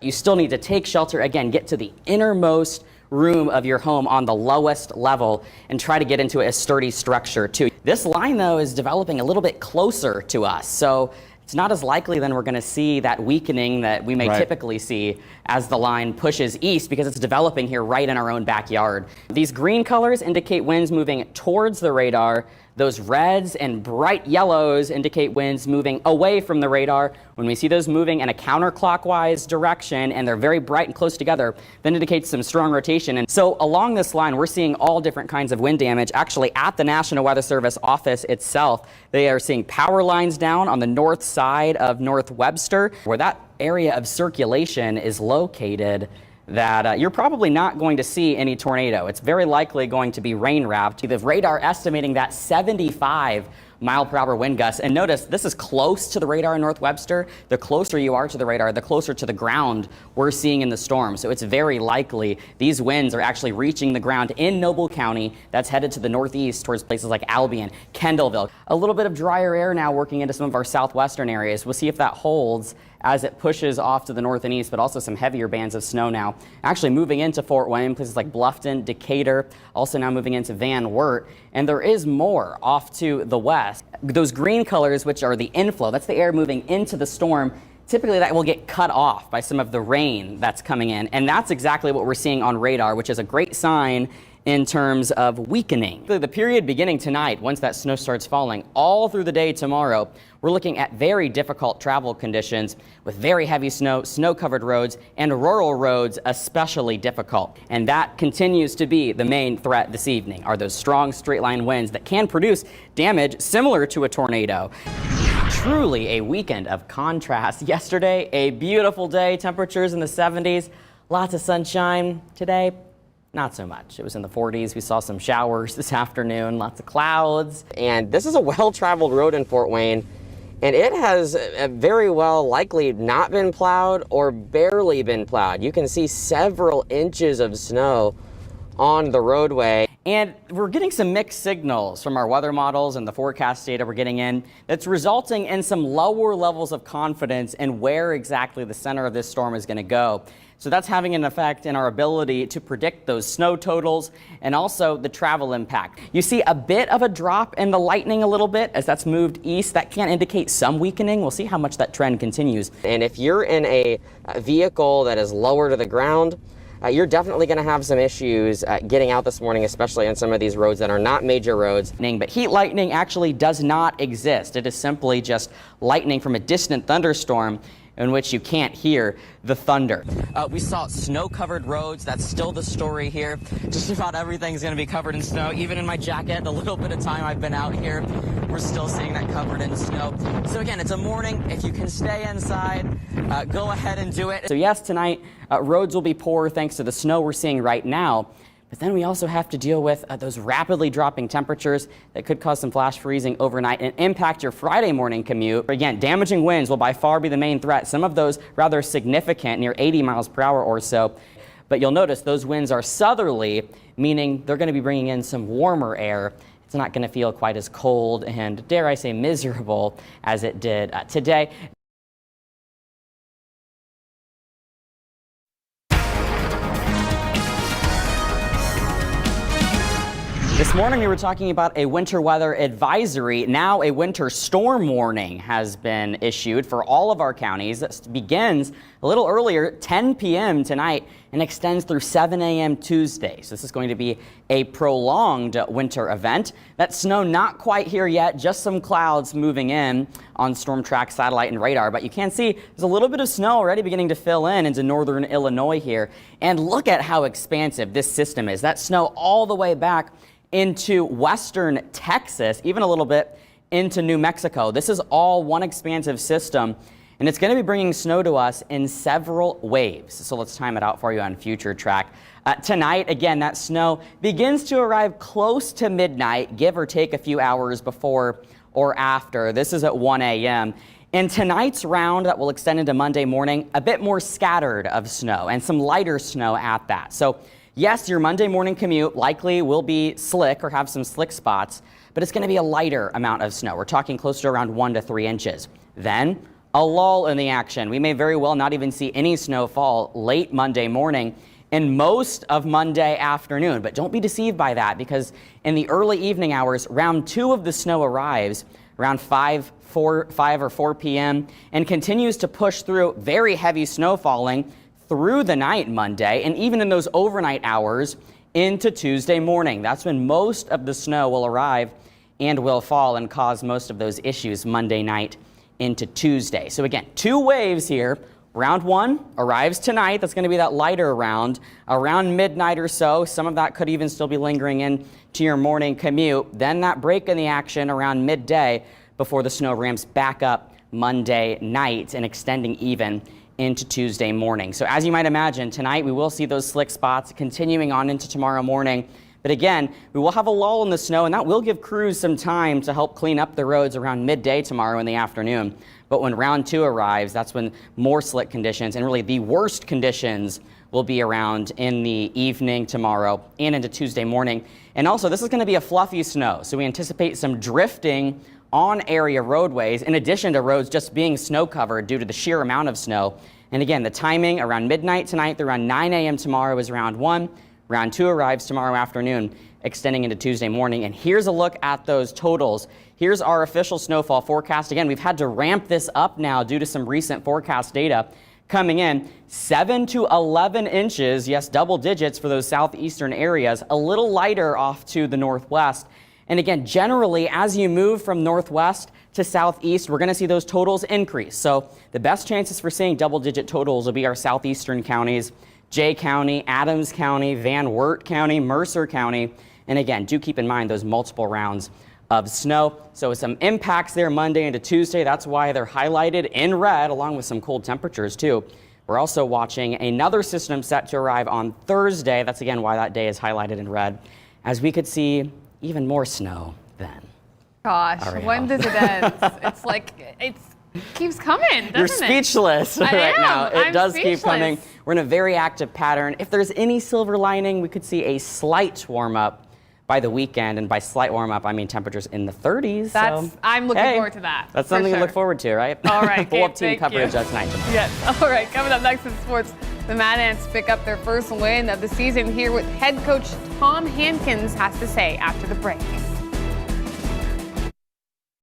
You still need to take shelter. Again, get to the innermost room of your home on the lowest level and try to get into a sturdy structure too. This line though is developing a little bit closer to us, so it's not as likely then we're going to see that weakening that we may typically see as the line pushes east, because it's developing here right in our own backyard. These green colors indicate winds moving towards the radar. Those reds and bright yellows indicate winds moving away from the radar. When we see those moving in a counterclockwise direction and they're very bright and close together, that indicates some strong rotation. And so along this line, we're seeing all different kinds of wind damage. Actually, at the National Weather Service office itself, they are seeing power lines down on the north side of North Webster, where that area of circulation is located, that you're probably not going to see any tornado. It's very likely going to be rain wrapped. The radar estimating that 75-mile-per-hour wind gusts. And notice this is close to the radar in North Webster. The closer you are to the radar, the closer to the ground we're seeing in the storm. So it's very likely these winds are actually reaching the ground in Noble County. That's headed to the northeast towards places like Albion, Kendallville. A little bit of drier air now working into some of our southwestern areas. We'll see if that holds as it pushes off to the north and east, but also some heavier bands of snow now actually moving into Fort Wayne, places like Bluffton, Decatur, also now moving into Van Wert. And there is more off to the west. Those green colors, which are the inflow, that's the air moving into the storm. Typically that will get cut off by some of the rain that's coming in. And that's exactly what we're seeing on radar, which is a great sign in terms of weakening. The period beginning tonight, once that snow starts falling, all through the day tomorrow, we're looking at very difficult travel conditions with very heavy snow, snow-covered roads, and rural roads especially difficult. And that continues to be the main threat this evening, are those strong straight-line winds that can produce damage similar to a tornado. Truly a weekend of contrast. Yesterday, a beautiful day, temperatures in the 70s, lots of sunshine. Today, not so much. It was in the 40s. We saw some showers this afternoon, lots of clouds. And this is a well-traveled road in Fort Wayne, and it has very well likely not been plowed or barely been plowed. You can see several inches of snow on the roadway. And we're getting some mixed signals from our weather models and the forecast data we're getting in that's resulting in some lower levels of confidence in where exactly the center of this storm is going to go. So that's having an effect in our ability to predict those snow totals and also the travel impact. You see a bit of a drop in the lightning a little bit as that's moved east. That can indicate some weakening. We'll see how much that trend continues. And if you're in a vehicle that is lower to the ground, you're definitely going to have some issues getting out this morning, especially on some of these roads that are not major roads. But heat lightning actually does not exist. It is simply just lightning from a distant thunderstorm in which you can't hear the thunder. We saw snow-covered roads. That's still the story here. Just about everything's going to be covered in snow. Even in my jacket, the little bit of time I've been out here, we're still seeing that covered in snow. So again, it's a morning. If you can stay inside, go ahead and do it. So yes, tonight, roads will be poor thanks to the snow we're seeing right now. But then we also have to deal with those rapidly dropping temperatures that could cause some flash freezing overnight and impact your Friday morning commute. Again, damaging winds will by far be the main threat. Some of those rather significant, near 80 miles per hour or so. But you'll notice those winds are southerly, meaning they're going to be bringing in some warmer air. It's not going to feel quite as cold and, dare I say, miserable as it did today. This morning we were talking about a winter weather advisory. Now a winter storm warning has been issued for all of our counties. It begins a little earlier, 10 p.m. tonight, and extends through 7 a.m. Tuesday. So this is going to be a prolonged winter event. That snow not quite here yet, just some clouds moving in on storm track, satellite, and radar. But you can see there's a little bit of snow already beginning to fill in into northern Illinois here. And look at how expansive this system is. That snow all the way back into western Texas, even a little bit into New Mexico. This is all one expansive system, and it's going to be bringing snow to us in several waves. So let's time it out for you on future track. Tonight, again, that snow begins to arrive close to midnight, give or take a few hours before or after. This is at 1 a.m. In tonight's round that will extend into Monday morning, a bit more scattered of snow and some lighter snow at that. So yes, your Monday morning commute likely will be slick or have some slick spots, but it's going to be a lighter amount of snow. We're talking closer to around 1 to 3 inches. Then a lull in the action. We may very well not even see any snowfall late Monday morning and most of Monday afternoon. But don't be deceived by that, because in the early evening hours, round 2 of the snow arrives around 5 or 4 p.m. and continues to push through very heavy snow falling through the night Monday, and even in those overnight hours into Tuesday morning. That's when most of the snow will arrive and will fall and cause most of those issues Monday night into Tuesday. So again, 2 waves here. Round 1 arrives tonight. That's going to be that lighter round around midnight or so. Some of that could even still be lingering in to your morning commute. Then that break in the action around midday before the snow ramps back up Monday night and extending even into Tuesday morning. So as you might imagine, tonight we will see those slick spots continuing on into tomorrow morning. But again, we will have a lull in the snow, and that will give crews some time to help clean up the roads around midday tomorrow in the afternoon. But when round 2 arrives, that's when more slick conditions and really the worst conditions will be around in the evening tomorrow and into Tuesday morning. And also, this is going to be a fluffy snow, so we anticipate some drifting on area roadways, in addition to roads just being snow covered due to the sheer amount of snow. And again, the timing around midnight tonight through around 9 a.m. tomorrow is round 1. Round 2 arrives tomorrow afternoon, extending into Tuesday morning. And here's a look at those totals. Here's our official snowfall forecast. Again, we've had to ramp this up now due to some recent forecast data coming in. 7 to 11 inches, yes, double digits for those southeastern areas, a little lighter off to the northwest. And again, generally, as you move from northwest to southeast, we're going to see those totals increase. So the best chances for seeing double-digit totals will be our southeastern counties, Jay County, Adams County, Van Wert County, Mercer County. And again, do keep in mind those multiple rounds of snow. So with some impacts there Monday into Tuesday, that's why they're highlighted in red, along with some cold temperatures too. We're also watching another system set to arrive on Thursday. That's again why that day is highlighted in red, as we could see even more snow then. Gosh, when does it end? It's like, it keeps coming, doesn't it? You're speechless right now. It does keep coming. We're in a very active pattern. If there's any silver lining, we could see a slight warm up by the weekend. And by slight warm up, I mean temperatures in the 30s. I'm looking forward to that. That's something to look forward to, right? All right, Full up team coverage tonight. Yes. All right, coming up next in sports, the Mad Ants pick up their first win of the season. Here with head coach Tom Hankins has to say after the break.